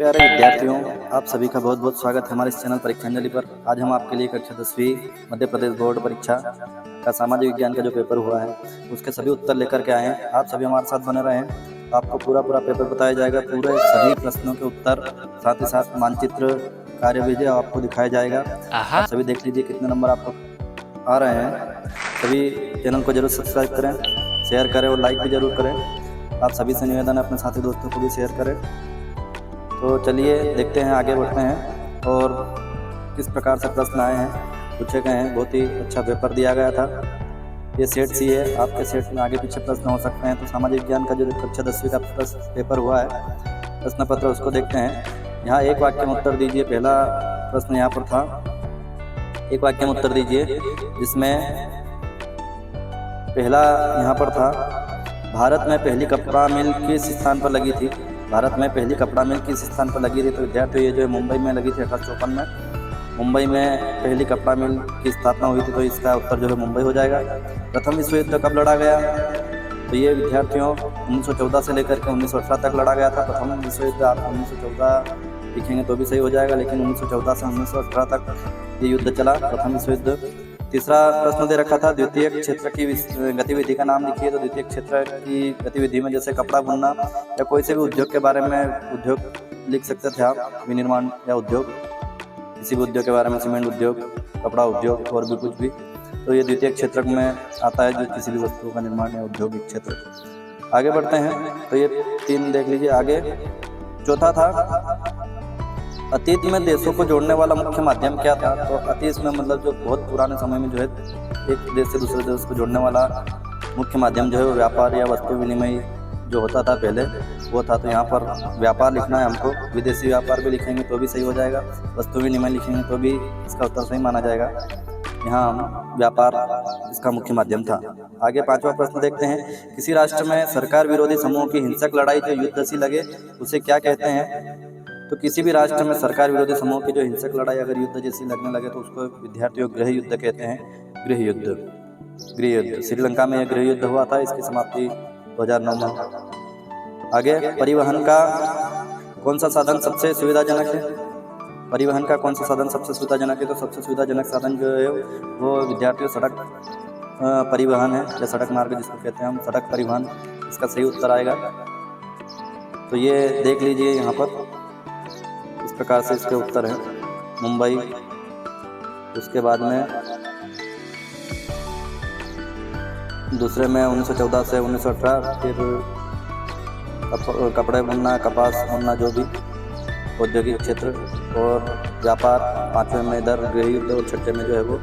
प्यारे विद्यार्थियों, आप सभी का बहुत बहुत स्वागत है हमारे इस चैनल परीक्षांजलि पर। आज हम आपके लिए कक्षा 10वीं मध्य प्रदेश बोर्ड परीक्षा का सामाजिक विज्ञान का जो पेपर हुआ है उसके सभी उत्तर लेकर के आए हैं। आप सभी हमारे साथ बने रहें। आपको पूरा पेपर बताया जाएगा, पूरे सभी प्रश्नों के उत्तर, साथ ही साथ मानचित्र, कार्यविधि आपको दिखाया जाएगा। आप सभी देख लीजिए कितने नंबर आपको आ रहे हैं। सभी चैनल को जरूर सब्सक्राइब करें, शेयर करें और लाइक भी जरूर करें। आप सभी से निवेदन है अपने साथी दोस्तों को भी शेयर करें। तो चलिए देखते हैं, आगे बढ़ते हैं और किस प्रकार से प्रश्न आए हैं, पूछे गए हैं। बहुत ही अच्छा पेपर दिया गया था। ये सेट सी है, आपके सेट में आगे पीछे प्रश्न हो सकते हैं। तो सामाजिक विज्ञान का जो कक्षा 10वीं का पेपर हुआ है, प्रश्न पत्र, उसको देखते हैं। यहाँ एक वाक्य में उत्तर दीजिए। पहला प्रश्न यहाँ पर था, एक वाक्य में उत्तर दीजिए जिसमें पहला यहाँ पर था, भारत में पहली कपड़ा मिल किस स्थान पर लगी थी। भारत में पहली कपड़ा मिल किस स्थान पर लगी थी। तो विद्यार्थियों, ये जो है मुंबई में लगी थी 1854 में। मुंबई में पहली कपड़ा मिल की स्थापना हुई थी, तो इसका उत्तर जो है मुंबई हो जाएगा। प्रथम विश्व युद्ध कब लड़ा गया। तो ये विद्यार्थियों 1914 से लेकर के 1918 तक लड़ा गया था। प्रथम विश्व युद्ध आप 1914 लिखेंगे तो भी सही हो जाएगा, लेकिन 1914 से 1918 तक ये युद्ध चला, प्रथम विश्व युद्ध। तीसरा प्रश्न दे रखा था, द्वितीय क्षेत्र की गतिविधि का नाम लिखिए। तो द्वितीय क्षेत्र की गतिविधि में जैसे कपड़ा बुनना या कोई से भी उद्योग के बारे में उद्योग लिख सकते थे आप, विनिर्माण या उद्योग, किसी भी उद्योग के बारे में, सीमेंट उद्योग, कपड़ा उद्योग और भी कुछ भी। तो ये द्वितीय क्षेत्र में आता है, जो किसी भी वस्तु का निर्माण या औद्योगिक क्षेत्र। आगे बढ़ते हैं, तो ये 3 देख लीजिए। आगे चौथा था, अतीत में देशों को जोड़ने वाला मुख्य माध्यम क्या था। तो अतीत में मतलब जो बहुत पुराने समय में जो है एक देश से दूसरे देश को जोड़ने वाला मुख्य माध्यम जो है वो व्यापार या वस्तु विनिमय जो होता था पहले, वो था। तो यहाँ पर व्यापार लिखना है हमको। विदेशी व्यापार भी लिखेंगे तो भी सही हो जाएगा, वस्तु विनिमय लिखेंगे तो भी इसका उत्तर सही माना जाएगा। यहाँ व्यापार इसका मुख्य माध्यम था। आगे 5वां प्रश्न देखते हैं, किसी राष्ट्र में सरकार विरोधी समूह की हिंसक लड़ाई जो युद्ध सी लगे उसे क्या कहते हैं। तो किसी भी राष्ट्र में सरकार विरोधी समूह की जो हिंसक लड़ाई अगर युद्ध जैसी लगने लगे तो उसको विद्यार्थियों गृह युद्ध कहते हैं। गृह युद्ध, गृह युद्ध। श्रीलंका में यह गृह युद्ध हुआ था, इसकी समाप्ति 2009 में। आगे, परिवहन का कौन सा साधन सबसे सुविधाजनक है। परिवहन का कौन सा साधन सबसे सुविधाजनक है। तो सबसे सुविधाजनक साधन जो है वो विद्यार्थियों सड़क परिवहन है, या सड़क मार्ग जिसको कहते हैं हम, सड़क परिवहन, इसका सही उत्तर आएगा। तो ये देख लीजिए, यहाँ पर इस प्रकार से इसके उत्तर हैं। मुंबई, उसके बाद में दूसरे में 1914 से 1918, फिर कपड़े बुनना, कपास बुनना, जो भी औद्योगिक क्षेत्र और व्यापार। 5वें में इधर गृह युद्ध और 6ठे में जो है वो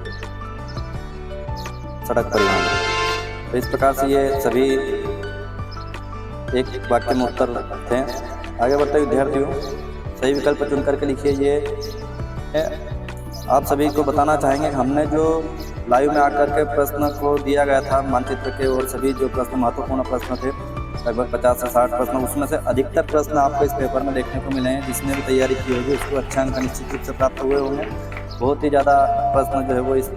सड़क परिवहन। तो इस प्रकार से ये सभी एक वाक्य में उत्तर थे। आगे बढ़ते विद्यार्थियों, सही विकल्प चुन करके लिखिए। ये आप सभी को बताना चाहेंगे, हमने जो लाइव में आकर के प्रश्न को दिया गया था मानचित्र के, और सभी जो प्रश्न महत्वपूर्ण प्रश्न थे, लगभग 50 से 60 प्रश्न, उसमें से अधिकतर प्रश्न आपको इस पेपर में देखने को मिले हैं। जिसने भी तैयारी की होगी उसको अच्छे अंक निश्चित रूप से प्राप्त हुए होंगे। बहुत ही ज़्यादा प्रश्न जो है वो इस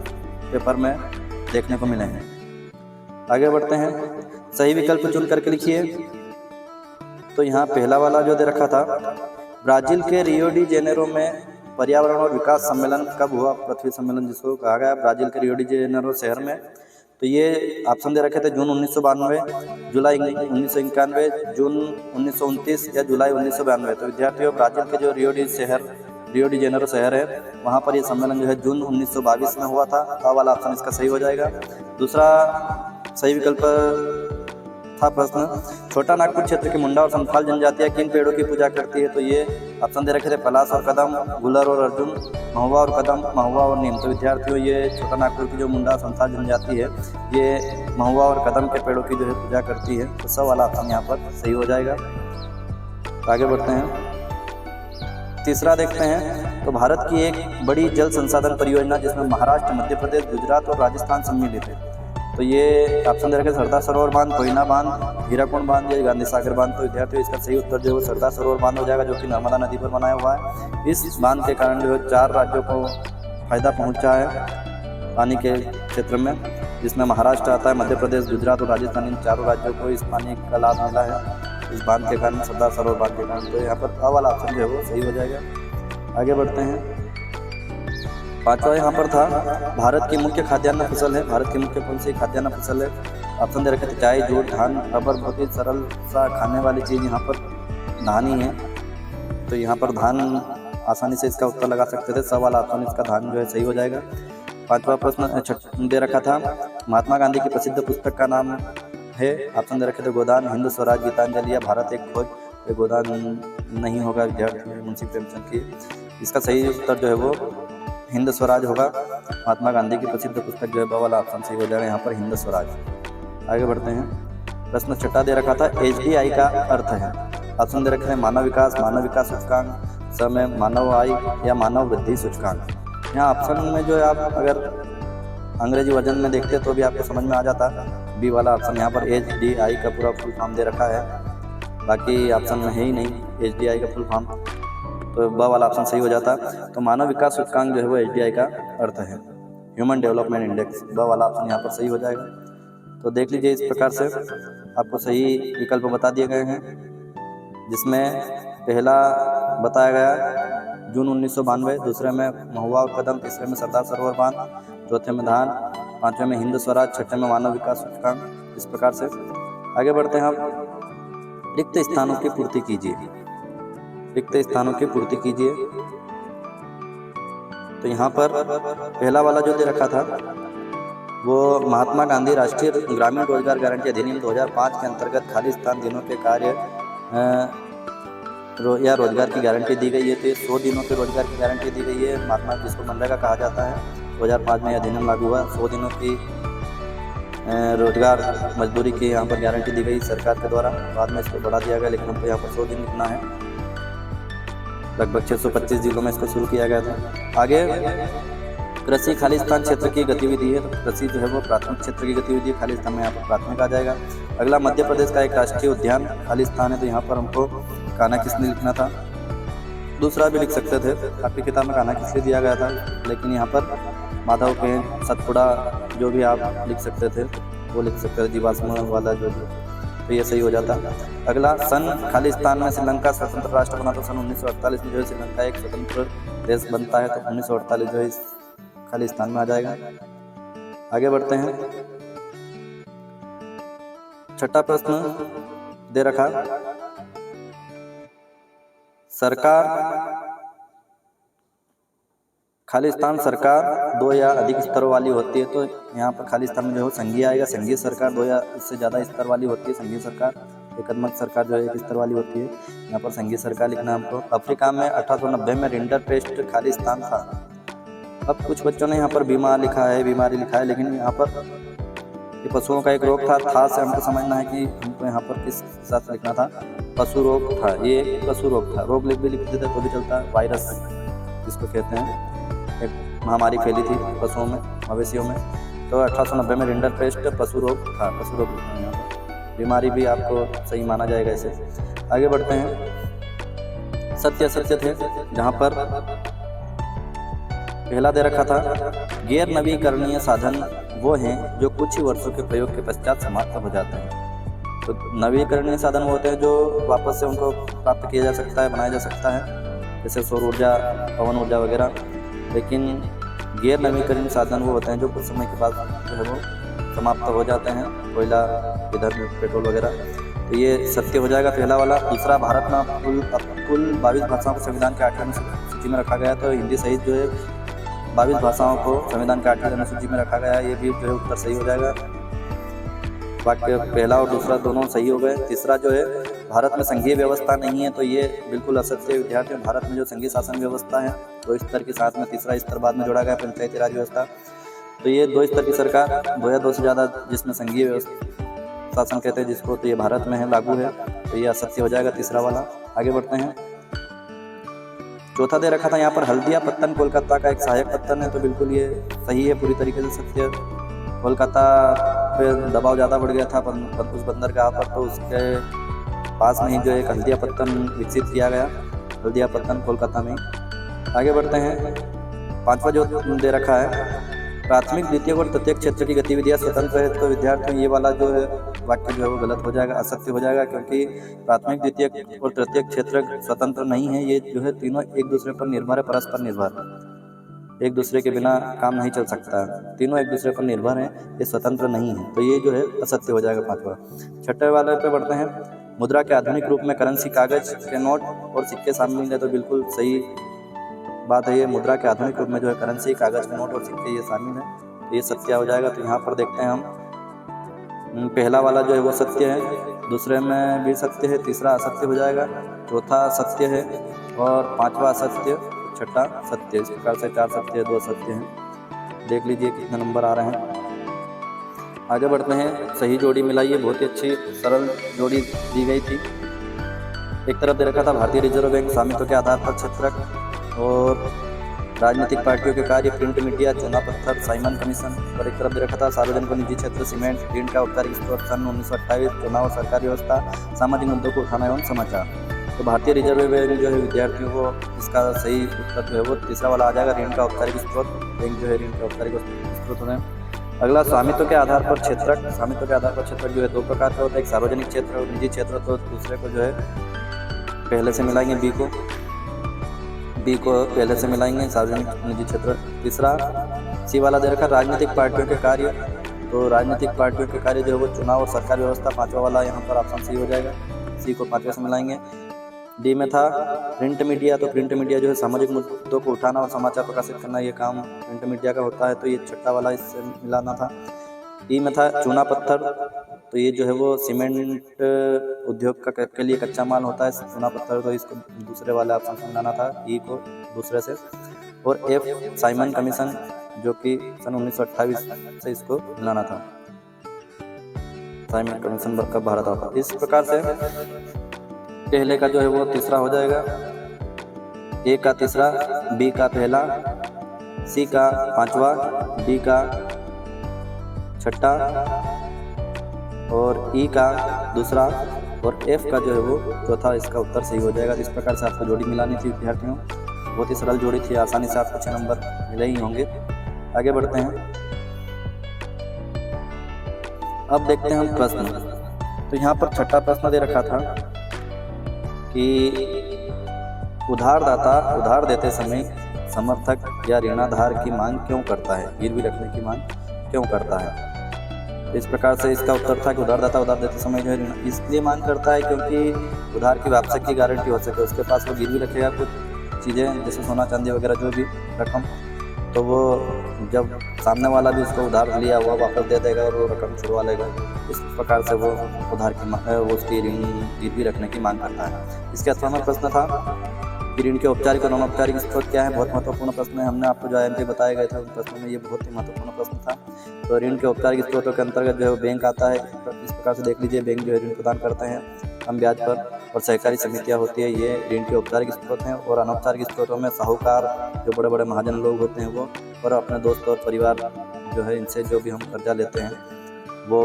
पेपर में देखने को मिले हैं। आगे बढ़ते हैं, सही विकल्प चुन करके लिखिए। तो यहाँ पहला वाला जो दे रखा था, ब्राजील के रियो डी जेनेरो में पर्यावरण और विकास सम्मेलन कब हुआ। पृथ्वी सम्मेलन जिसको कहा गया, ब्राजील के रियो डी जेनेरो शहर में। तो ये ऑप्शन दे रखे थे, जून 1992, जुलाई 1991, जून 1929 या जुलाई 1992। तो विद्यार्थियों, ब्राजील के जो रियो डी जेनेरो शहर है, वहाँ पर ये सम्मेलन जो है जून 1922 में हुआ था। आ वाला ऑप्शन इसका सही हो जाएगा। दूसरा सही विकल्प था प्रश्न, छोटा नागपुर क्षेत्र की मुंडा और संथाल जनजातियां किन पेड़ों की पूजा करती है। तो ये ऑप्शन दे रखे थे, पलाश और कदम, गुलर और अर्जुन, महुआ और कदम, महुआ और नीम। तो विद्यार्थियों, ये छोटा नागपुर की जो मुंडा संथाल जनजाति है, ये महुआ और कदम के पेड़ों की जो है पूजा करती है। तो सब वाला ऑप्शन यहाँ पर सही हो जाएगा। आगे बढ़ते हैं, तीसरा देखते हैं। तो भारत की एक बड़ी जल संसाधन परियोजना जिसमें महाराष्ट्र, मध्य प्रदेश, गुजरात और राजस्थान सम्मिलित है। तो ये ऑप्शन दे रखे, सरदार सरोवर बांध, कोयना बांध, हीराकुंड बांध या गांधी सागर बांध। तो विद्यार्थियों, इसका सही उत्तर जो है सरदार सरोवर बांध हो जाएगा, जो कि नर्मदा नदी पर बनाया हुआ है। इस बांध के कारण जो है 4 राज्यों को फायदा पहुंचा है पानी के क्षेत्र में, जिसमें महाराष्ट्र आता है, मध्य प्रदेश, गुजरात और राजस्थान। इन चारों राज्यों को इस पानी का लाभ मिला है। इस बांध के कारण, सरदार सरोवर बांध के कारण। तो यहाँ पर अ वाला ऑप्शन जो है वो सही हो जाएगा। आगे बढ़ते हैं। पांचवा यहाँ पर था, भारत की मुख्य खाद्यान्न फसल है। भारत की मुख्य कौन सी खाद्यान्न फसल है? ऑप्शन दे रखे थे चाय, जूट, धान, रबर। बहुत ही सरल सा खाने वाली चीज़ यहाँ पर धान ही है। तो यहाँ पर धान आसानी से इसका उत्तर लगा सकते थे। सवाल ऑप्शन इसका धान जो है सही हो जाएगा। पांचवा प्रश्न दे रखा था, महात्मा गांधी की प्रसिद्ध पुस्तक का नाम है। ऑप्शन दे रखे थे गोदान, हिंद स्वराज, गीतांजलि या भारत एक खोज। ये गोदान नहीं होगा विद्यार्थी, मुंशी प्रेमचंद की। इसका सही उत्तर जो है वो हिंद स्वराज होगा। महात्मा गांधी की प्रसिद्ध पुस्तक जो है वाला ऑप्शन सही हो जाएगा यहाँ पर, हिंद स्वराज। आगे बढ़ते हैं। प्रश्न छठा दे रखा था, HDI का अर्थ है। ऑप्शन दे रखे हैं मानव विकास सूचकांक, समय मानव आय या मानव वृद्धि सूचकांक। यहाँ ऑप्शन में जो है आप अगर अंग्रेजी वर्जन में देखते तो भी आपको समझ में आ जाता। बी वाला ऑप्शन यहाँ पर HDI का पूरा फुल फॉर्म दे रखा है, बाकी ऑप्शन में है ही नहीं HDI का फुल फॉर्म, तो ब वाला ऑप्शन सही हो जाता। तो मानव विकास सूचकांक जो है वो HDI का अर्थ है, ह्यूमन डेवलपमेंट इंडेक्स। ब वाला ऑप्शन यहाँ पर सही हो जाएगा। तो देख लीजिए, इस प्रकार से आपको सही विकल्प बता दिए गए हैं, जिसमें पहला बताया गया जून 1992, दूसरे में महुआ कदम, तीसरे में सरदार सरोवर बांध, चौथे में धान, पांचवें में हिंद स्वराज, छठे में मानव विकास सूचकांक। इस प्रकार से आगे बढ़ते हैं। आप रिक्त स्थानों की पूर्ति कीजिए। रिक्त स्थानों की पूर्ति कीजिए। तो यहाँ पर पहला वाला जो दे रखा था वो महात्मा गांधी राष्ट्रीय ग्रामीण रोजगार गारंटी अधिनियम 2005 के अंतर्गत खाली स्थान दिनों के कार्य या रोजगार की गारंटी दी गई है। तो 100 दिनों के रोजगार की गारंटी दी गई है। महात्मा, जिसको मनरेगा कहा जाता है, 2005 में अधिनियम लागू हुआ। 100 दिनों की रोजगार मजदूरी की यहाँ पर गारंटी दी गई सरकार के द्वारा। बाद में इसको बढ़ा दिया गया, लेकिन हमको यहाँ पर 100 दिन लिखना है। लगभग 625 जिलों में इसको शुरू किया गया था। आगे कृषि खालिस्तान क्षेत्र की गतिविधि है। तो कृषि जो है वो प्राथमिक क्षेत्र की गतिविधि है, खालिस्तान में यहाँ पर प्राथमिक आ जाएगा। अगला मध्य प्रदेश का एक राष्ट्रीय उद्यान खालिस्तान है, तो यहाँ पर हमको कान्हा किसली लिखना था। दूसरा भी लिख सकते थे, आपकी किताब में कान्हा किसली दिया गया था, लेकिन यहाँ पर माधव के सतपुड़ा जो भी आप लिख सकते थे वो लिख सकते थे, जीवाश्म वाला जो भी, तो ये सही हो जाता। अगला सन खालिस्तान में श्रीलंका स्वतंत्र राष्ट्र बना, तो सन 1948 में जो है श्रीलंका एक स्वतंत्र देश बनता है। तो 1948 जो है इस खालिस्तान में आ जाएगा। आगे बढ़ते हैं। छठा प्रश्न दे रखा, सरकार खालिस्तान सरकार 2 या अधिक स्तरों वाली होती है। तो यहाँ पर खालिस्तान में जो है संघीय आएगा। संघीय सरकार 2 या इससे ज़्यादा स्तर वाली होती है। संघीय सरकार, एकात्मक सरकार जो है 1 स्तर वाली होती है। यहाँ पर संघीय सरकार लिखना हमको। अफ्रीका में 1890 में रिंडरपेस्ट खालिस्तान था। अब कुछ बच्चों ने यहाँ पर बीमार लिखा है, बीमारी लिखा है, लेकिन यहाँ पर ये पशुओं का एक रोग था से हमको समझना है कि हमको यहाँ पर किस साथ लिखना था। पशु रोग था, ये पशु रोग था। रोग भी लिख देते तो भी चलता है। वायरस जिसको कहते हैं, एक महामारी फैली थी पशुओं में, मवेशियों में। तो 1890 में रिंडरपेस्ट पशु रोग था, पशु रोग लिखना है यहाँ पर। बीमारी भी आपको सही माना जाएगा इसे। आगे बढ़ते हैं। सत्य असत्य थे, जहाँ पर पहला दे रखा था, गैर नवीकरणीय साधन वो हैं जो कुछ ही वर्षों के प्रयोग के पश्चात समाप्त हो जाते हैं। तो नवीकरणीय साधन वो होते हैं जो वापस से उनको प्राप्त किया जा सकता है, बनाया जा सकता है, जैसे सौर ऊर्जा, पवन ऊर्जा वगैरह। लेकिन गैर नवीकरणीय साधन वो होते हैं जो कुछ समय के बाद जो है वो समाप्त हो जाते हैं, कोयला, इधर पेट्रोल वगैरह। तो ये सत्य हो जाएगा पहला वाला। दूसरा, भारत में कुल 22 भाषाओं को संविधान के 8वें सूची में रखा गया। तो हिंदी सहित जो है 22 भाषाओं को संविधान के 8वें अनुसूची में रखा गया है। ये भी जो है उत्तर सही हो जाएगा। वाक्य पहला और दूसरा दोनों सही हो गए। तीसरा जो है, भारत में संघीय व्यवस्था नहीं है, तो ये बिल्कुल असत्य विद्यार्थी। भारत में जो संघीय शासन व्यवस्था है 2 स्तर के साथ में तीसरा स्तर बाद में जोड़ा गया, पंचायती राज व्यवस्था। तो ये 2 स्तर की सरकार, 2 या 2 से ज़्यादा जिसमें संघीय शासन कहते हैं जिसको, तो ये भारत में है, लागू है। तो ये असत्य हो जाएगा तीसरा वाला। आगे बढ़ते हैं। चौथा दे रखा था यहाँ पर, हल्दिया पत्तन कोलकाता का एक सहायक पत्तन है। तो बिल्कुल ये सही है, पूरी तरीके से सत्य। कोलकाता पे दबाव ज़्यादा बढ़ गया था उस बंदरगाह पर, तो उसके पास में ही जो एक हल्दिया पत्तन विकसित किया गया, हल्दिया पत्तन कोलकाता में। आगे बढ़ते हैं। 5वां जो दे रखा है, प्राथमिक द्वितीयक और तृतीयक क्षेत्र की गतिविधियां स्वतंत्र है, तो विद्यार्थियों ये वाला जो है वाक्य जो है वो गलत हो जाएगा, असत्य हो जाएगा, क्योंकि प्राथमिक द्वितीयक और तृतीयक क्षेत्र स्वतंत्र नहीं है। ये जो है तीनों एक दूसरे पर निर्भर है, परस्पर निर्भर, एक दूसरे के बिना काम नहीं चल सकता, तीनों एक दूसरे पर निर्भर हैं, ये स्वतंत्र नहीं है, तो ये जो है असत्य हो जाएगा पांचवा। छठे वाले पे बढ़ते हैं। मुद्रा के आधुनिक रूप में करेंसी कागज के नोट और सिक्के शामिल है, तो बिल्कुल सही बात है। ये मुद्रा के आधुनिक रूप में जो है करेंसी कागज के नोट और सिक्के ये शामिल है, तो ये सत्य हो जाएगा। तो यहाँ पर देखते हैं हम पहला वाला जो है वो सत्य है, दूसरे में भी सत्य है, तीसरा असत्य हो जाएगा, चौथा सत्य है और पांचवा असत्य, छठा सत्य। इस प्रकार से 4 सत्य 2 असत्य हैं। देख लीजिए कितने नंबर आ रहे हैं। आगे बढ़ते हैं। सही जोड़ी मिलाइए, बहुत ही अच्छी सरल जोड़ी दी गई थी। एक तरफ दे रखा था भारतीय रिजर्व बैंक स्वामित्व के आधार पर क्षेत्रक और राजनीतिक पार्टियों के कार्य, प्रिंट मीडिया, चुनाव पत्थर, साइमन कमीशन। और एक तरफ दे रखा था सार्वजनिक और निजी क्षेत्र, सीमेंट, ऋण का औपचारिक स्रोत, सन 1928, चुनाव, सरकारी व्यवस्था, सामाजिक मुद्दों को उठाना एवं समाचार। तो भारतीय रिजर्व बैंक जो है विद्यार्थियों को इसका सही उत्तर जो है वो तीसरा वाला आ जाएगा, ऋण का औपचारिक स्रोत। बैंक जो है ऋण का औपचारिक स्रोत होते हैं। अगला स्वामित्व के आधार पर क्षेत्रक। स्वामित्व के आधार पर क्षेत्रक जो है 2 प्रकार का होता है, एक सार्वजनिक क्षेत्र और निजी क्षेत्र। तो दूसरे को जो है पहले से मिलाएंगे, बी को पहले से मिलाएंगे, सार्वजनिक निजी क्षेत्र। तीसरा सी वाला दे रखा राजनीतिक पार्टियों के कार्य। तो राजनीतिक पार्टियों के कार्य जो है वो चुनाव और सरकारी व्यवस्था, पांचवा वाला यहाँ पर ऑप्शन सी हो जाएगा, सी को पांचवे से मिलाएंगे। डी में था प्रिंट मीडिया। तो प्रिंट मीडिया जो है सामाजिक मुद्दों को उठाना और समाचार प्रकाशित करना, ये काम प्रिंट मीडिया का होता है, तो ये छठा वाला इससे मिलाना था। ई में था चूना पत्थर। तो ये जो है वो सीमेंट उद्योग का के लिए कच्चा माल होता है चूना पत्थर, तो इसको दूसरे वाले ऑप्शन से मिलाना था, ई को दूसरे से। और एफ साइमन कमीशन जो कि सन 1928 से इसको मिलाना था, साइमन कमीशन कब भारत आता। इस प्रकार से पहले का जो है वो तीसरा हो जाएगा, ए का तीसरा, बी का पहला, सी का पांचवा, डी का छठा और ई का दूसरा और एफ का जो है वो चौथा। इसका उत्तर सही हो जाएगा। इस प्रकार से आपको जोड़ी मिलानी थी विद्यार्थियों, बहुत ही सरल जोड़ी थी, आसानी से आपको 6 नंबर मिले ही होंगे। आगे बढ़ते हैं। अब देखते हैं हम प्रश्न। तो यहाँ पर छठा प्रश्न दे रखा था कि उधारदाता उधार देते समय समर्थक या ऋणाधार की मांग क्यों करता है, गिरवी रखने की मांग क्यों करता है। इस प्रकार से इसका उत्तर था कि उधारदाता उधार देते समय जो है इसलिए मांग करता है क्योंकि उधार की वापसी की गारंटी हो सके, उसके पास वो गिरवी रखेगा कुछ चीज़ें जैसे सोना चांदी वगैरह जो भी रकम, तो वो जब सामने वाला भी उसको उधार लिया हुआ वापस दे देगा और वो रकम छुड़वा लेगा। इस प्रकार से वो उधार की वो उसकी ऋण गिरवी रखने की मांग करता है। इसके अथवा में प्रश्न था कि ऋण के औपचारिक और अनौपचारिक स्रोत क्या है। बहुत महत्वपूर्ण प्रश्न है, हमने आपको जो IMP बताए गए थे उन प्रश्नों में ये बहुत ही महत्वपूर्ण प्रश्न था। तो ऋण के औपचारिक स्रोतों के अंतर्गत जो है बैंक आता है। इस प्रकार से देख लीजिए, बैंक जो है ऋण प्रदान करते हैं कम ब्याज पर, और सहकारी समितियाँ होती है, ये ऋण के औपचारिक स्रोत हैं। और अनौपचारिक स्रोतों में साहूकार जो बड़े बड़े महाजन लोग होते हैं वो, और अपने दोस्त और परिवार जो है इनसे जो भी हम कर्जा लेते हैं वो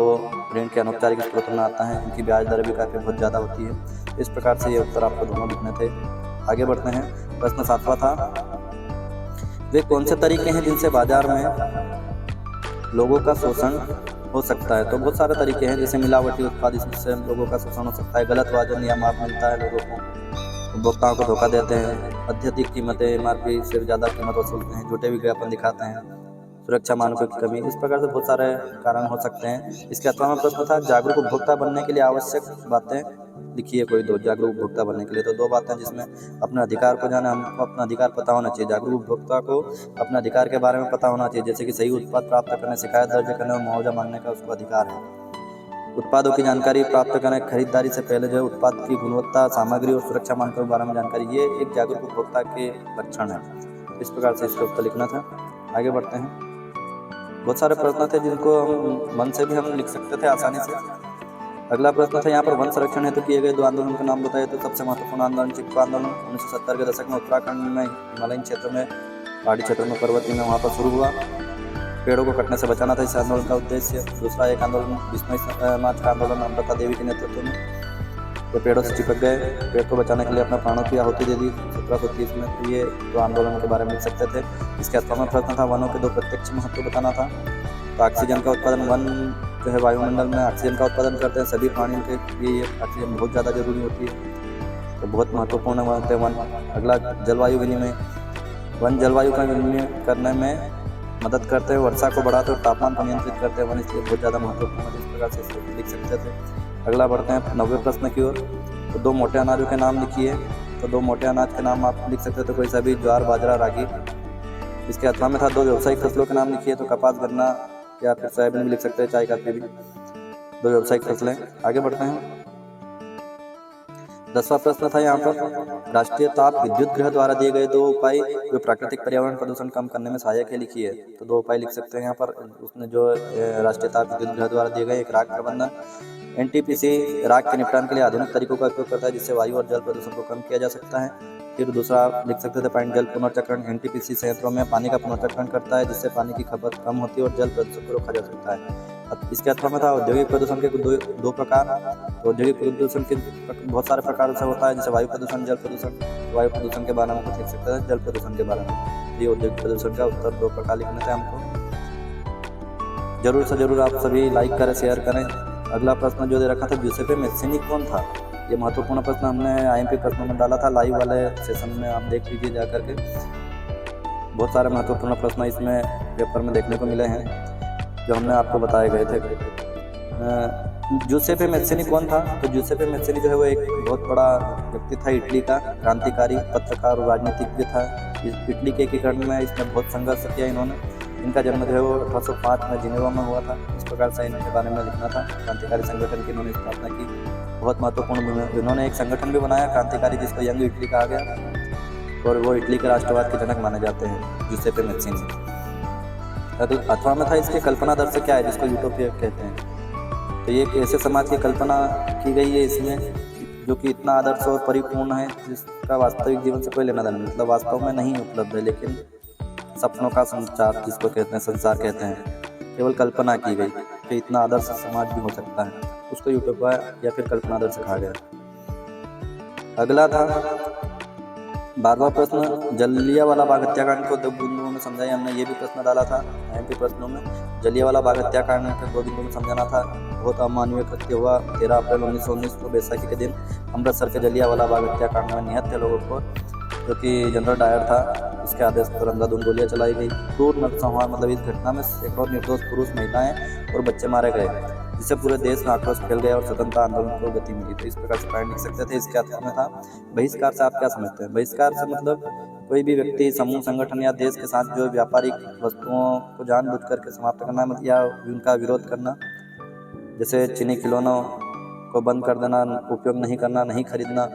ऋण के अनौपचारिक स्रोतों में आता है। इनकी ब्याज दर भी काफ़ी बहुत ज़्यादा होती है। इस प्रकार से ये उत्तर आपको दोनों लिखने थे। आगे बढ़ते हैं। प्रश्न 7वां था, वे कौन से तरीके हैं जिनसे बाजार में लोगों का शोषण हो सकता है। तो बहुत सारे तरीके हैं, जैसे मिलावटी उत्पाद, इससे लोगों का शोषण हो सकता है। गलत वाजन या माप मिलता है लोगों को, उपभोक्ताओं को धोखा देते हैं, अत्यधिक कीमतें, MRP से ज़्यादा कीमत वसूलते हैं, झूठे विज्ञापन दिखाते हैं, सुरक्षा मानकों की कमी। इस प्रकार से बहुत सारे कारण हो सकते हैं। इसके अथवा में प्रश्न था, जागरूक उपभोक्ता बनने के लिए आवश्यक बातें लिखिए कोई 2। जागरूक उपभोक्ता बनने के लिए तो 2 बातें, जिसमें अपने अधिकार को जाना, हमको अपना अधिकार पता होना चाहिए। जागरूक उपभोक्ता को अपने अधिकार के बारे में पता होना चाहिए, जैसे कि सही उत्पाद प्राप्त करने, शिकायत दर्ज करने और मुआवजा मांगने का उसको अधिकार है। उत्पादों की जानकारी प्राप्त करें, खरीदारी से पहले जो है उत्पाद की गुणवत्ता, सामग्री और सुरक्षा मानकों के बारे में जानकारी, ये एक जागरूक उपभोक्ता के लक्षण है। इस प्रकार से इसका उत्तर लिखना था। आगे बढ़ते हैं। बहुत सारे प्रश्न थे जिनको हम मन से भी हम लिख सकते थे आसानी से। अगला प्रश्न था, यहाँ पर वन संरक्षण हेतु किए गए 2 आंदोलन के नाम बताए। तो सबसे महत्वपूर्ण आंदोलन चिपको आंदोलन 1970 के दशक में उत्तराखंड में, हिमालयन क्षेत्र में, पहाड़ी क्षेत्र में, पर्वतीय में, वहाँ पर शुरू हुआ। पेड़ों को कटने से बचाना था इस आंदोलन का उद्देश्य। दूसरा एक आंदोलन 20 मार्च का आंदोलन अमृता देवी के नेतृत्व में, तो पेड़ों से चिपक गए, पेड़ को बचाने के लिए अपना प्राणों की आहुति दे दी। 1730 में, तो ये तो आंदोलन के बारे में लिख सकते थे। इसके 8वां प्रश्न था वनों के दो प्रत्यक्ष महत्व बताना था। तो ऑक्सीजन का उत्पादन, वन जो है वायुमंडल में ऑक्सीजन का उत्पादन करते हैं, सभी प्राणियों के लिए ऑक्सीजन बहुत ज़्यादा जरूरी होती है, तो बहुत महत्वपूर्ण होते हैं वन। अगला जलवायु विनिमय, वन जलवायु का विनिमय करने में मदद करते हैं, वर्षा को बढ़ाते हैं और तापमान को नियंत्रित करते हैं वन, इसलिए बहुत ज़्यादा महत्वपूर्ण है। इस प्रकार से इसको लिख सकते थे। अगला बढ़ते हैं 90वें प्रश्न की ओर। तो दो मोटे अनाजों के नाम लिखिए। तो दो मोटे अनाज के नाम आप लिख सकते थे, कोई सा भी, ज्वार, बाजरा, रागी। इसके 8वां में था दो व्यावसायिक फसलों के नाम लिखिए। तो कपास, गन्ना या फिर सोयाबीन भी लिख सकते हैं, चाय काफी भी, दो व्यावसायिक फसलें। आगे बढ़ते हैं। 10वां प्रश्न था यहाँ पर, राष्ट्रीय ताप विद्युत गृह द्वारा दिए गए दो उपाय जो प्राकृतिक पर्यावरण प्रदूषण कम करने में सहायक है, लिखिए। तो दो उपाय लिख सकते हैं यहाँ पर। उसने जो राष्ट्रीय ताप विद्युत गृह द्वारा दिए गए, एक राग प्रबंधन, एनटीपीसी राग के निपटान के लिए आधुनिक तरीकों का उपयोग करता है, जिससे वायु और जल प्रदूषण को कम किया जा सकता है। फिर दूसरा लिख सकते थे पॉइंट, जल पुनर्चक्रण, एनटीपीसी संयंत्रों में पानी का पुनर्चक्रण करता है, जिससे पानी की खपत कम होती है और जल प्रदूषण को रोका जा सकता है। इसके 8वां में था औद्योगिक प्रदूषण के दो प्रकार। तो औद्योगिक प्रदूषण के बहुत सारे प्रकार से होता है, जैसे वायु प्रदूषण, जल प्रदूषण। वायु प्रदूषण के बारे में कुछ लिख सकते हैं, जल प्रदूषण के बारे में। ये औद्योगिक प्रदूषण का उत्तर दो प्रकार लिखने थे हमको। जरूर से जरूर आप सभी लाइक करें, शेयर करें। अगला प्रश्न जो दे रखा था, जूसेपे मैत्सिनी कौन था? ये महत्वपूर्ण प्रश्न हमने आईएमपी प्रश्नों में डाला था, लाइव वाले सेशन में आप देख लीजिए जा करके। बहुत सारे महत्वपूर्ण प्रश्न इसमें पेपर में देखने को मिले हैं जो हमने आपको बताए गए थे। जूसेपे मैत्सिनी कौन था? तो जूसेपे मैत्सिनी जो है वो एक बहुत बड़ा व्यक्ति था, इटली का क्रांतिकारी पत्रकार और राजनीतिज्ञ था। इटली के एकीकरण में इसने बहुत संघर्ष किया इन्होंने। इनका जन्म जो है वो 1805 में जिनेवा में हुआ था। इस प्रकार से इनके बारे में लिखना था। क्रांतिकारी संगठन की इन्होंने स्थापना की, बहुत महत्वपूर्ण। इन्होंने एक संगठन भी बनाया क्रांतिकारी, जिसको यंग इटली कहा गया, और वो इटली के राष्ट्रवाद के जनक माने जाते हैं, जूसेपे मैत्सिनी। 8वां में था इसके कल्पनादर्श क्या है, जिसको यूटोपिया कहते हैं। तो ये एक ऐसे समाज की कल्पना की गई है इसमें जो कि इतना आदर्श और परिपूर्ण है, जिसका वास्तविक जीवन से कोई लेना देना, मतलब वास्तव में नहीं उपलब्ध है, लेकिन सपनों का संचार जिसको कहते हैं, संसार कहते हैं, केवल कल्पना की गई कि इतना आदर्श समाज भी हो सकता है, उसको यूटोपिया या फिर कल्पनादर्श कहा गया। अगला था 12वां प्रश्न, जलियांवाला बाग हत्याकांड को दो बिंदुओं में समझाइए। हमने ये भी प्रश्न डाला था एमपी प्रश्नों में। जलियांवाला बाग हत्याकांड को दो बिंदुओं में समझाना था। बहुत अमानवीय कृत्य हुआ 13 अप्रैल 1919 को बैसाखी के दिन अमृतसर के जलियांवाला बाग हत्याकांड में निहत थे लोगों को, जो कि जनरल डायर था, इसके आदेश पर अंधाधुंध गोलियां चलाई गई। क्रूर नरसंहार, मतलब इस घटना में सैकड़ों निर्दोष पुरुष, महिलाएं और बच्चे मारे गए, जिससे पूरे देश में आक्रोश फैल गया और स्वतंत्रता आंदोलन को गति मिली। तो इस प्रकार से पॉइंट लिख सकते थे। इसके अर्थ में था बहिष्कार से आप क्या समझते हैं? बहिष्कार से मतलब कोई भी व्यक्ति, समूह, संगठन या देश के साथ जो व्यापारिक वस्तुओं को जानबूझ करके समाप्त करना या उनका विरोध करना, जैसे चीनी खिलौनों को बंद कर देना, उपयोग नहीं करना, नहीं खरीदना,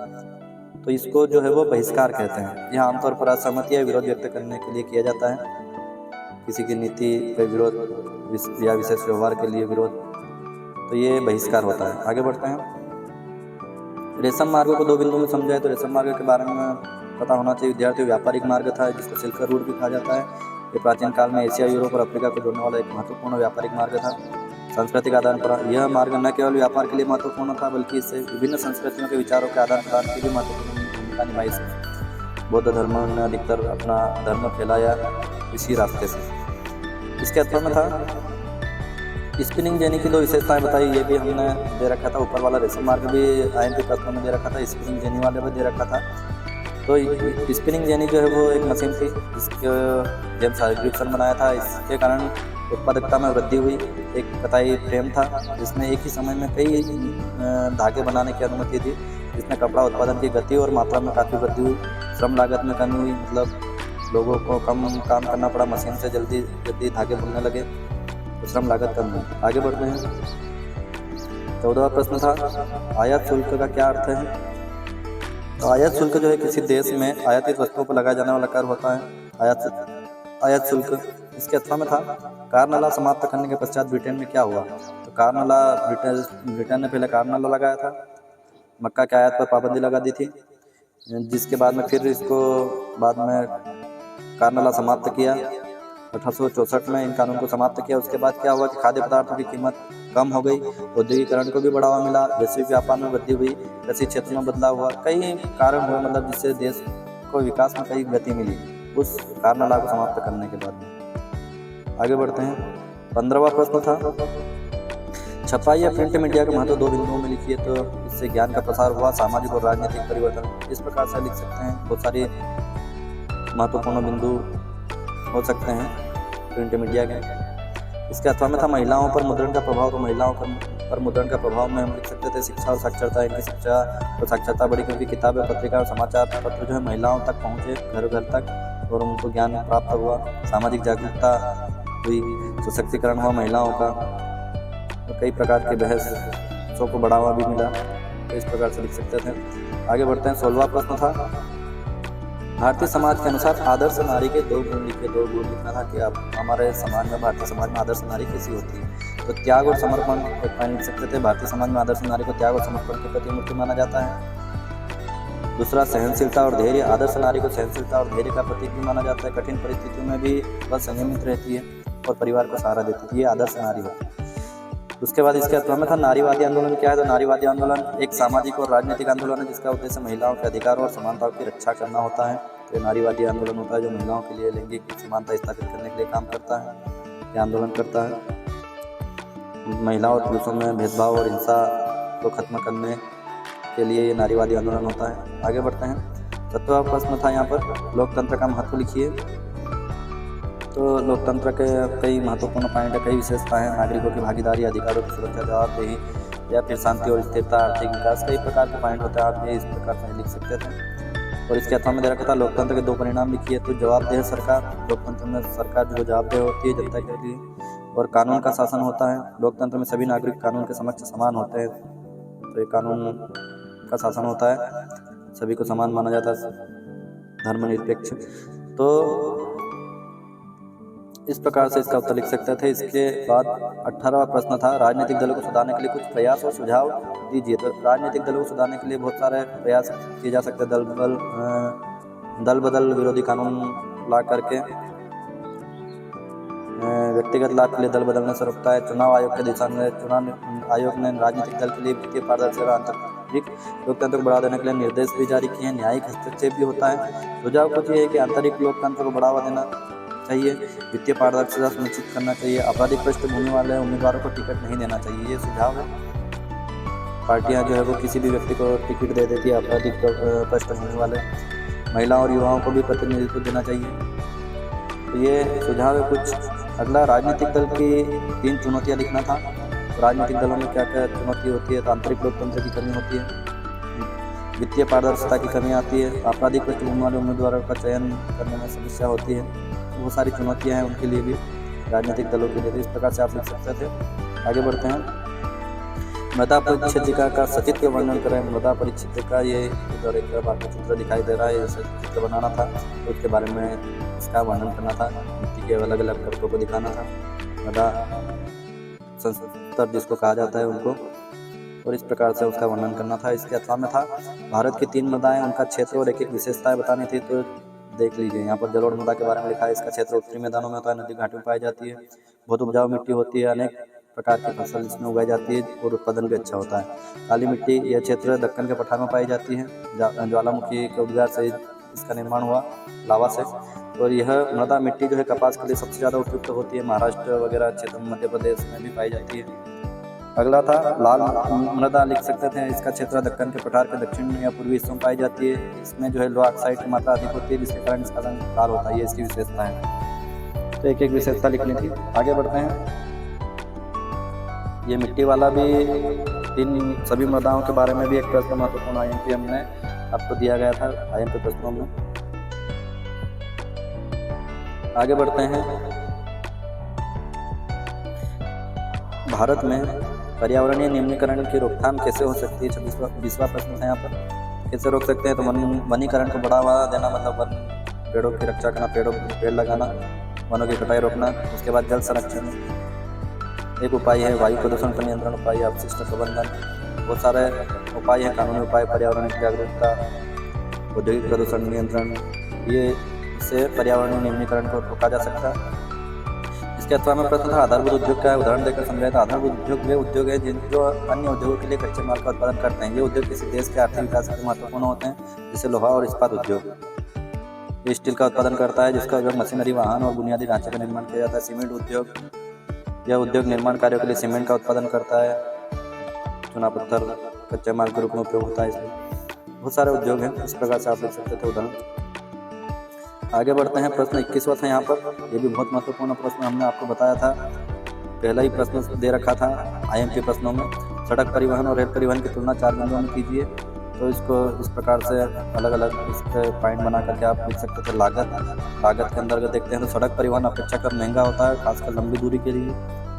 तो इसको जो है वो बहिष्कार कहते हैं। यह आमतौर पर असहमति या विरोध व्यक्त करने के लिए किया जाता है, किसी की नीति के विरोध या विशेष व्यवहार के लिए विरोध, तो ये बहिष्कार होता है। आगे बढ़ते हैं। रेशम मार्ग को दो बिंदुओं में समझाए। तो रेशम मार्ग के बारे में पता होना चाहिए विद्यार्थियों। व्यापारिक मार्ग था, जिसको सिल्क रूट भी कहा जाता है। ये प्राचीन काल में एशिया, यूरोप और अफ्रीका को जोड़ने वाला एक महत्वपूर्ण व्यापारिक मार्ग था। सांस्कृतिक आदान प्रदान, यह मार्ग न केवल व्यापार के लिए महत्वपूर्ण था, बल्कि इससे विभिन्न संस्कृतियों के विचारों के आदान प्रदान की भी महत्वपूर्ण भूमिका निभाई। बौद्ध धर्म ने अधिकतर अपना धर्म फैलाया इसी रास्ते से। इसके अथवा में था स्पिनिंग जेनी की दो विशेषताएं बताई। ये भी हमने दे रखा था। ऊपर वाला रेशम मार्ग भी आईएमपी प्रश्नों में दे रखा था, स्पिनिंग जेनी वाले भी दे रखा था। तो स्पिनिंग जेनी जो है वो एक मशीन थी जिसको जेम्स हार्ग्रीव्सन बनाया था। इसके कारण उत्पादकता में वृद्धि हुई। एक कताई फ्रेम था जिसमें एक ही समय में कई धागे बनाने की अनुमति थी, जिसमें कपड़ा उत्पादन की गति और मात्रा में काफ़ी वृद्धि हुई। श्रम लागत में कमी हुई, मतलब लोगों को कम काम करना पड़ा, मशीन से जल्दी धागे बुनने लगे, तो श्रम लागत कम हुई। आगे बढ़ते हैं। 14वां प्रश्न था आयात शुल्क का क्या अर्थ है? तो आयात शुल्क जो है किसी देश में आयातित वस्तुओं पर लगाया जाने वाला कर होता है, आयात शुल्क। इसके अथवा में था कारनाला समाप्त करने के पश्चात ब्रिटेन में क्या हुआ? तो कारनाला, ब्रिटेन ने पहले कारनाला लगाया था, मक्का के आयात पर पाबंदी लगा दी थी, जिसके बाद में फिर इसको बाद में कारनाला समाप्त किया। 1864 में इन कानून को समाप्त किया। उसके बाद क्या हुआ कि खाद्य पदार्थों की कीमत कम हो गई, औद्योगिकरण को भी बढ़ावा मिला, वैश्विक व्यापार में वृद्धि हुई, कृषि क्षेत्र में बदलाव हुआ, कई कारण हुए, मतलब जिससे देश को विकास में कई गति मिली उस कार्यनाला को समाप्त करने के बाद। आगे बढ़ते हैं। 15वां प्रश्न था छपाई या प्रिंट मीडिया का महत्व दो बिंदुओं में लिखिए। तो इससे ज्ञान का प्रसार हुआ, सामाजिक और राजनीतिक परिवर्तन। इस प्रकार से लिख सकते हैं। बहुत सारे महत्वपूर्ण बिंदु हो सकते हैं प्रिंट मीडिया के। इसके अथवा में था महिलाओं पर मुद्रण का प्रभाव। तो महिलाओं पर मुद्रण का प्रभाव में हम लिख सकते थे शिक्षा और साक्षरता। इनकी शिक्षा और साक्षरता बढ़ी क्योंकि किताबें, पत्रिका और समाचार पत्र जो है महिलाओं तक पहुँचे, घर घर तक, और उनको ज्ञान प्राप्त हुआ। सामाजिक जागरूकता हुई, सशक्तिकरण हुआ महिलाओं का, और कई प्रकार के बहसों को बढ़ावा भी मिला। तो इस प्रकार से लिख सकते थे। आगे बढ़ते हैं। 16वां प्रश्न था भारतीय समाज के अनुसार आदर्श नारी के दो गुण लिखे। दो गुण लिखना था कि आप हमारे समाज में, भारतीय समाज में आदर्श नारी कैसी होती है। तो त्याग और समर्पण एक पॉइंट लिख सकते थे। भारतीय समाज में आदर्श नारी को त्याग और समर्पण के प्रतिमूर्ति माना जाता है। दूसरा सहनशीलता और धैर्य। आदर्श नारी को सहनशीलता और धैर्य का प्रतीक भी माना जाता है। कठिन परिस्थितियों में भी वह संयमित रहती है और परिवार को सहारा देती थी। ये आदर्श नारी होती है। उसके बाद इसके अथवा में था नारीवादी आंदोलन क्या है। तो नारीवादी आंदोलन एक सामाजिक और राजनीतिक आंदोलन है जिसका उद्देश्य महिलाओं के अधिकार और समानताओं की रक्षा करना होता है। तो नारीवादी आंदोलन होता है जो महिलाओं के लिए लैंगिक समानता स्थापित करने के लिए काम करता है, ये आंदोलन करता है। महिलाओं और पुरुषों में भेदभाव और हिंसा को खत्म करने के लिए ये नारीवादी आंदोलन होता है। आगे बढ़ते हैं। 17वां प्रश्न था यहाँ पर लोकतंत्र का महत्व लिखिए। तो लोकतंत्र के कई महत्वपूर्ण पॉइंट है, कई विशेषताएं हैं। नागरिकों की भागीदारी, अधिकारों की सुरक्षा, जवाबदेही, या फिर शांति और स्थिरता, आर्थिक विकास, कई प्रकार के पॉइंट होते हैं। आप ये इस प्रकार से लिख सकते थे। और इसके अथवा में दे रखा था लोकतंत्र के दो परिणाम लिखिए। तो जवाबदेह सरकार। लोकतंत्र में सरकार जो जवाबदेह होती है जनता के लिए, और कानून का शासन होता है। लोकतंत्र में सभी नागरिक कानून के समक्ष समान होते हैं। तो ये कानून का शासन होता है, सभी को समान माना जाता है, धर्मनिरपेक्ष। तो इस प्रकार से इसका उत्तर लिख सकते थे। इसके बाद 18वां प्रश्न था राजनीतिक दलों को सुधारने के लिए कुछ प्रयास और सुझाव दीजिए। तो राजनीतिक दलों को सुधारने के लिए बहुत सारे प्रयास किए जा सकते हैं। दल बदल विरोधी कानून ला करके व्यक्तिगत लाभ के लिए दल बदलने से रोकता है। चुनाव आयोग के दिशा निर्देश। चुनाव आयोग ने राजनीतिक दल के लिए वित्तीय पारदर्शिता और आंतरिक लोकतंत्र को बढ़ावा देने के लिए निर्देश भी जारी किए हैं। न्यायिक हस्तक्षेप भी होता है। सुझाव कुछ ये है कि आंतरिक लोकतंत्र को बढ़ावा देना चाहिए, वित्तीय पारदर्शिता सुनिश्चित करना चाहिए, आपराधिक पृष्ठभूमि वाले उम्मीदवारों को टिकट नहीं देना चाहिए। ये सुझाव है। पार्टियां जो है वो किसी भी व्यक्ति को टिकट दे देती है आपराधिक पृष्ठभूमि वाले। महिलाओं और युवाओं को भी प्रतिनिधित्व देना चाहिए। तो ये सुझाव है कुछ। अगला राजनीतिक दल की 3 चुनौतियाँ लिखना था। राजनीतिक दलों में क्या क्या चुनौती होती है। तो आंतरिक लोकतंत्र की कमी होती है, वित्तीय पारदर्शिता की कमी आती है, आपराधिक पृष्ठभूमि वाले उम्मीदवारों का चयन करने में समस्या होती है। बहुत सारी चुनौतियां हैं उनके लिए भी, राजनीतिक दलों के लिए भी। इस प्रकार से आप लिख सकते थे। आगे बढ़ते हैं। मृदा परिच्छेदिका का सचित्र वर्णन करें। मृदा परिच्छेदिका ये इधर एक आपको चित्र दिखाई दे रहा है, इसे चित्र बनाना था, तो उसके बारे में इसका वर्णन करना था। मिट्टी के अलग अलग परतों को दिखाना था, मृदा संस्तर जिसको कहा जाता है उनको, और इस प्रकार से उसका वर्णन करना था। इसके अथवा में था भारत की 3 मृदाएं, उनका क्षेत्र और एक एक विशेषताएं बतानी थी। तो देख लीजिए यहाँ पर जलोढ़ मृदा के बारे में लिखा है। इसका क्षेत्र उत्तरी मैदानों में होता है, नदी घाटी में पाई जाती है, बहुत उपजाऊ मिट्टी होती है, अनेक प्रकार की फसल इसमें उगाई जाती है और उत्पादन भी अच्छा होता है। काली मिट्टी यह क्षेत्र दक्कन के पठार में पाई जाती है। ज्वालामुखी के उद्गार से इसका निर्माण हुआ, लावा से। और यह मृदा मिट्टी जो है कपास के लिए सबसे ज़्यादा उपयुक्त होती है। महाराष्ट्र वगैरह क्षेत्र मध्य प्रदेश में भी पाई जाती है। अगला था लाल मृदा लिख सकते थे। इसका क्षेत्र दक्कन के पठार के दक्षिण या पूर्वी हिस्सों में पाई जाती है। इसमें जो है लो ऑक्साइड की मात्रा अधिक होती है, जिसके कारण इसका रंग लाल होता है। ये इसकी विशेषता है। तो एक एक विशेषता लिखनी थी। आगे बढ़ते हैं। ये मिट्टी वाला भी इन सभी मृदाओं के बारे में भी एक प्रश्न महत्वपूर्ण IMP हमने आपको दिया गया था IMP प्रश्नों में। आगे बढ़ते हैं। भारत में पर्यावरणीय निम्नीकरण की रोकथाम कैसे हो सकती है। 20वां प्रश्न था यहाँ पर, कैसे रोक सकते हैं। तो वनीकरण को बढ़ावा देना, मतलब पेड़ों की रक्षा करना, पेड़ लगाना, वनों की कटाई रोकना। उसके बाद जल संरक्षण एक उपाय है, वायु प्रदूषण पर नियंत्रण उपाय, अपशिष्ट प्रबंधन, बहुत सारे उपाय हैं, कानूनी उपाय, पर्यावरण जागरूकता, औद्योगिक प्रदूषण नियंत्रण। ये से पर्यावरणीय निम्नीकरण को रोका जा सकता है। इसके अथवा में प्रश्न था आधारभूत उद्योग का है, उदाहरण देकर समझाया था। आधारभूत उद्योग वे उद्योग है जो अन्य उद्योगों के लिए कच्चे माल का उत्पादन करते हैं। ये उद्योग किसी देश के आर्थिक विकास के महत्वपूर्ण होते हैं, जैसे लोहा और इस्पात उद्योग। ये स्टील का उत्पादन करता है, जिसका उपयोग मशीनरी, वाहन और बुनियादी ढांचे का निर्माण किया जाता है। सीमेंट उद्योग, यह उद्योग निर्माण कार्यों के लिए सीमेंट का उत्पादन करता है। चूना पत्थर कच्चे माल के रूप में उपयोग होता है इसमें। बहुत सारे उद्योग हैं, इस प्रकार से आप देख सकते थे उदाहरण। आगे बढ़ते हैं, प्रश्न 21वां था यहाँ पर। ये भी बहुत महत्वपूर्ण प्रश्न, हमने आपको बताया था, पहला ही प्रश्न दे रखा था IMP प्रश्नों में। सड़क परिवहन और रेल परिवहन की तुलना 4 बिंदुओं में कीजिए। तो इसको इस प्रकार से अलग अलग इस पर पॉइंट बना करके आप लिख सकते थे। लागत के अंतर्गत देखते हैं तो सड़क परिवहन अपेक्षाकृत महंगा होता है, खासकर लंबी दूरी के लिए,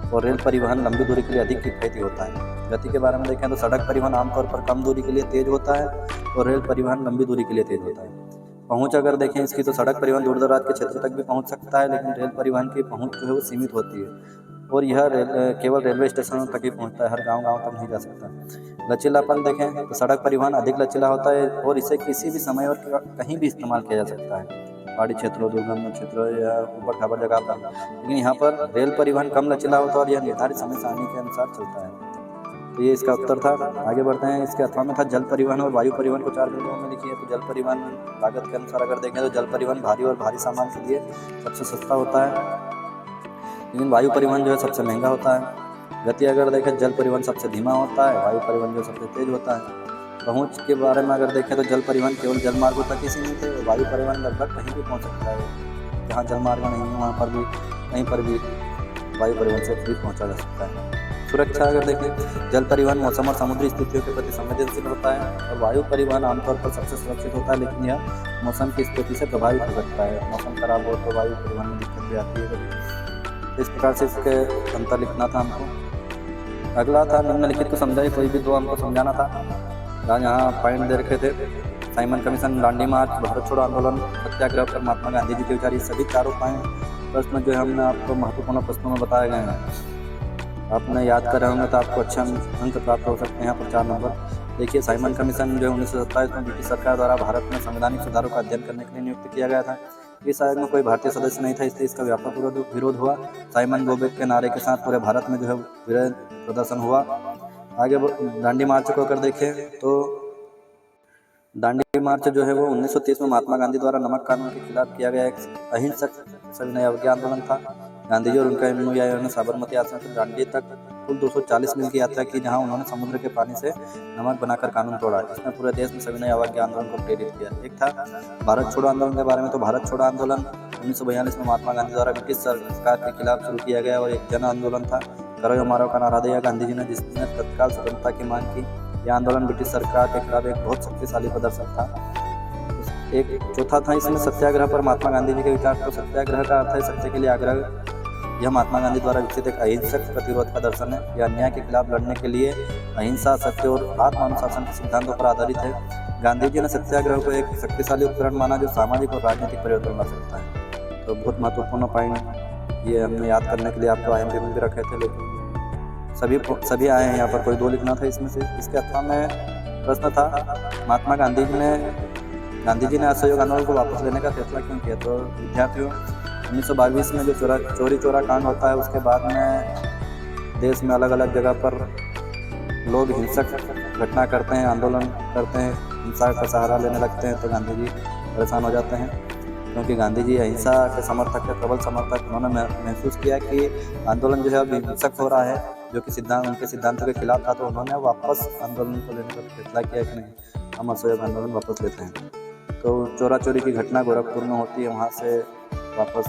और रेल परिवहन लंबी दूरी के लिए अधिक किफायती होता है। गति के बारे में देखें तो सड़क परिवहन आमतौर पर कम दूरी के लिए तेज होता है और रेल परिवहन लंबी दूरी के लिए तेज होता है। पहुंच अगर देखें इसकी तो सड़क परिवहन दूर दराज के क्षेत्र तक भी पहुंच सकता है, लेकिन रेल परिवहन की पहुंच जो है वो सीमित होती है और यह केवल रेलवे स्टेशनों तक ही पहुंचता है, हर गांव तक नहीं जा सकता। लचीलापन देखें तो सड़क परिवहन अधिक लचीला होता है और इसे किसी भी समय और कहीं भी इस्तेमाल किया जा सकता है, पहाड़ी क्षेत्रों, दुर्गम क्षेत्रों या ऊबड़ खाबड़ जगह पर। लेकिन यहाँ पर रेल परिवहन कम लचीला होता है और यह निर्धारित समय सारणी के अनुसार चलता है। तो ये इसका उत्तर था। आगे बढ़ते हैं, इसके अथवा में था जल परिवहन और वायु परिवहन को 4 बिंदुओं में लिखिए। तो जल परिवहन लागत के अनुसार अगर देखें तो जल परिवहन भारी और भारी सामान के लिए सबसे सस्ता होता है, लेकिन वायु परिवहन जो है सबसे महंगा होता है। गति अगर देखें जल परिवहन सबसे धीमा होता है, वायु परिवहन जो सबसे तेज होता है। पहुंच के बारे में अगर देखें तो जल परिवहन केवल जल मार्गों तक ही सीमित है, वायु परिवहन लगभग कहीं भी पहुंच सकता है। जहाँ जल मार्ग नहीं है वहाँ पर भी कहीं पर भी वायु परिवहन से भी पहुँचा जा सकता है। सुरक्षा अगर देखें जल परिवहन मौसम और समुद्री स्थितियों के प्रति संवेदनशील होता है और वायु परिवहन आमतौर पर सबसे सुरक्षित होता है, लेकिन यह मौसम की स्थिति से प्रभावित हो सकता है। मौसम खराब हो तो वायु परिवहन में दिक्कत भी आती है कभी। इस प्रकार से इसके अंतर लिखना था हमको। अगला था निम्नलिखित को समझाइए, कोई भी 2 हमको समझाना था। यहाँ पॉइंट दे रखे थे, साइमन कमीशन, दांडी मार्च, भारत छोड़ो आंदोलन, सत्याग्रह पर महात्मा गांधी जी के विचार, ये सभी चारों प्रश्न जो है हमने आपको महत्वपूर्ण प्रश्नों में बताए गए हैं। आपने याद कर रहे होंगे तो आपको अच्छा अंक प्राप्त हो सकते हैं। यहाँ पर 4 नंबर देखिए। साइमन कमीशन जो है 1927 में ब्रिटिश सरकार द्वारा भारत में संवैधानिक सुधारों का अध्ययन करने के लिए नियुक्त किया गया था। इस आयोग में कोई भारतीय सदस्य नहीं था, इसलिए इसका व्यापक विरोध हुआ। साइमन गोबेक के नारे के साथ पूरे भारत में जो है विरोध प्रदर्शन हुआ। आगे दांडी मार्च को अगर देखें तो दांडी मार्च जो है वो 1930 में महात्मा गांधी द्वारा नमक कानून के खिलाफ किया गया एक अहिंसक सविनय अवज्ञा आंदोलन था। गांधी जी और उनके अनुयायियों ने साबरमती आश्रम से दांडी तक कुल 240 मील की यात्रा की, जहां उन्होंने समुद्र के पानी से नमक बनाकर कानून तोड़ा। इसने पूरे देश में सविनय अवज्ञा आंदोलन को प्रेरित किया। एक था भारत छोड़ो आंदोलन के बारे में। तो भारत छोड़ो आंदोलन 1942 में महात्मा गांधी द्वारा ब्रिटिश सरकार के खिलाफ शुरू किया गया और एक जन आंदोलन था। करो या मारो का नारा दिया गांधी जी ने, जिसने तत्काल स्वतंत्रता की मांग की। यह आंदोलन ब्रिटिश सरकार के खिलाफ एक बहुत शक्तिशाली प्रदर्शन था। एक चौथा था इसमें सत्याग्रह पर महात्मा गांधी जी के विचार। तो सत्याग्रह का अर्थ है सत्य के लिए आग्रह। यह महात्मा गांधी द्वारा विकसित एक अहिंसक प्रतिरोध का दर्शन है। यह अन्याय के खिलाफ लड़ने के लिए अहिंसा, सत्य और आत्मानुशासन के सिद्धांतों पर आधारित है। गांधी जी ने सत्याग्रह को एक शक्तिशाली उपकरण माना जो सामाजिक और राजनीतिक परिवर्तन ला सकता है। तो बहुत महत्वपूर्ण पॉइंट ये हमने याद करने के लिए आपको IMP में भी रखे थे, लेकिन सभी आए हैं यहाँ पर, कोई 2 लिखना था इसमें से। इसके अथवा में प्रश्न था महात्मा गांधी जी ने असहयोग आंदोलन को वापस लेने का फैसला क्यों किया। तो विद्यार्थियों 1922 में जो चोरी चोरा कांड होता है उसके बाद में देश में अलग अलग जगह पर लोग हिंसक घटना करते हैं, आंदोलन करते हैं, हिंसा का सहारा लेने लगते हैं। तो गांधी जी परेशान हो जाते हैं, क्योंकि गांधी जी अहिंसा के समर्थक थे, प्रबल समर्थक। उन्होंने महसूस किया कि आंदोलन जो है अब हिंसक हो रहा है, जो कि उनके सिद्धांतों के खिलाफ था। तो उन्होंने वापस आंदोलन को लेने का फैसला किया कि नहीं, हम असहयोग आंदोलन वापस लेते हैं। तो चोरा चोरी की घटना गोरखपुर में होती है, वहाँ से वापस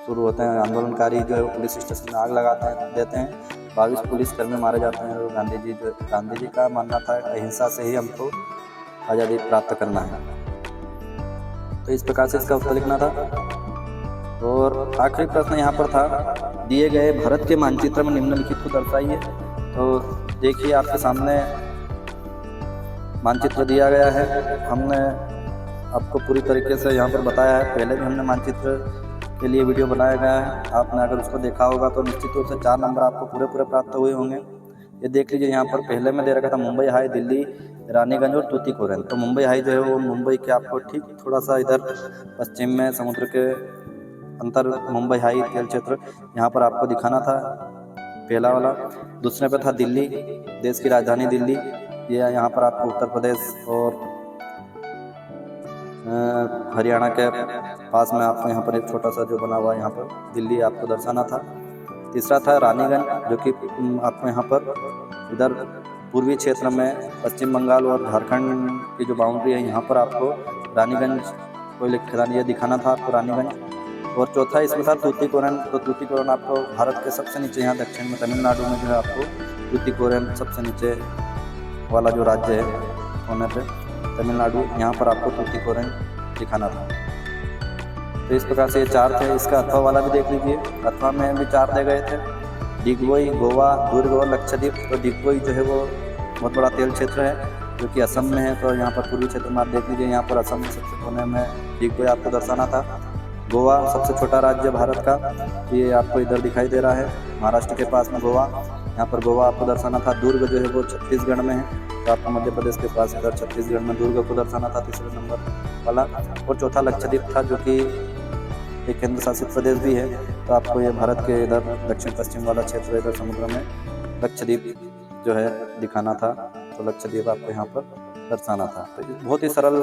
शुरू होते हैं। आंदोलनकारी जो है पुलिस स्टेशन में आग देते हैं, 22 पुलिसकर्मी मारे जाते हैं। और गांधी जी का मानना था अहिंसा से ही हमको आज़ादी प्राप्त करना है। तो इस प्रकार से इसका उत्तर लिखना था। और आखिरी प्रश्न यहाँ पर था, दिए गए भारत के मानचित्र में निम्नलिखित को दर्शाइए। तो देखिए आपके सामने मानचित्र दिया गया है। हमने आपको पूरी तरीके से यहाँ पर बताया है, पहले भी हमने मानचित्र के लिए वीडियो बनाया गया है। आपने अगर उसको देखा होगा तो निश्चित रूप से 4 नंबर आपको पूरे प्राप्त हुए होंगे। ये देख लीजिए, यहाँ पर पहले में दे रखा था मुंबई हाई, दिल्ली, रानीगंज और तूतीकोरिन। तो मुंबई हाई जो है वो मुंबई के आपको ठीक थोड़ा सा इधर पश्चिम में समुद्र के अंतर मुंबई हाई तेल क्षेत्र यहाँ पर आपको दिखाना था, पहला वाला। दूसरे पे था दिल्ली, देश की राजधानी दिल्ली। ये यहाँ पर आपको उत्तर प्रदेश और हरियाणा के पास में आपको यहाँ पर एक छोटा सा जो बना हुआ है यहाँ पर दिल्ली आपको दर्शाना था। तीसरा था रानीगंज, जो कि आपको यहाँ पर इधर पूर्वी क्षेत्र में पश्चिम बंगाल और झारखंड की जो बाउंड्री है यहाँ पर आपको रानीगंज को ये दिखाना था आपको रानीगंज। और चौथा इसमें था तूतीकोरन। तो तूतीकोरन आपको भारत के सबसे नीचे यहाँ दक्षिण में तमिलनाडु में जो है आपको तूतीकोरन सबसे नीचे वाला जो राज्य है होने पे तमिलनाडु, यहाँ पर आपको तूतीकोरन दिखाना था। तो इस प्रकार से ये 4 थे। इसका अथवा वाला भी देख लीजिए, अथवा में भी 4 दे गए थे, डिगबोई, गोवा, दुर्ग और लक्षद्वीप। तो डिगबोई जो है वो बहुत बड़ा तेल क्षेत्र है जो कि असम में है। तो यहाँ पर पूर्वी क्षेत्र में आप देख लीजिए, यहाँ पर असम में सबसे कोने में डिगबोई आपको दर्शाना था। गोवा सबसे छोटा राज्य भारत का, ये आपको इधर दिखाई दे रहा है, महाराष्ट्र के पास में गोवा, यहाँ पर गोवा आपको दर्शाना था। दुर्ग जो है वो छत्तीसगढ़ में है, तो आपको मध्य प्रदेश के पास इधर छत्तीसगढ़ में दुर्ग को दर्शाना था, तीसरे नंबर वाला। और चौथा लक्षद्वीप था, जो कि एक केंद्र शासित प्रदेश भी है। तो आपको ये भारत के इधर दक्षिण पश्चिम वाला क्षेत्र इधर समुद्र में लक्षद्वीप जो है दिखाना था। तो लक्षद्वीप आपको यहाँ पर दर्शाना था। तो बहुत ही सरल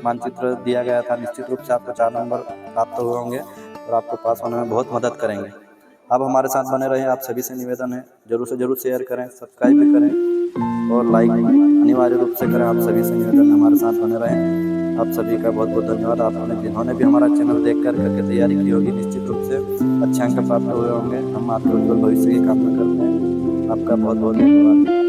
मानचित्र दिया गया था। निश्चित रूप से आपको 4 नंबर प्राप्त हुए होंगे और आपको पास होने में बहुत मदद करेंगे। आप हमारे साथ बने रहें, आप सभी से निवेदन है, जरूर से जरूर शेयर करें, सब्सक्राइब भी करें और लाइक अनिवार्य रूप से करें। आप सभी से निवेदन है, हमारे साथ बने रहें। आप सभी का बहुत बहुत धन्यवाद। आपने जिन्होंने भी हमारा चैनल देख करके तैयारी की होगी, निश्चित रूप से अच्छे अंक प्राप्त हुए होंगे। हम आपके उज्जवल भविष्य की कामना करते हैं। आपका बहुत बहुत धन्यवाद।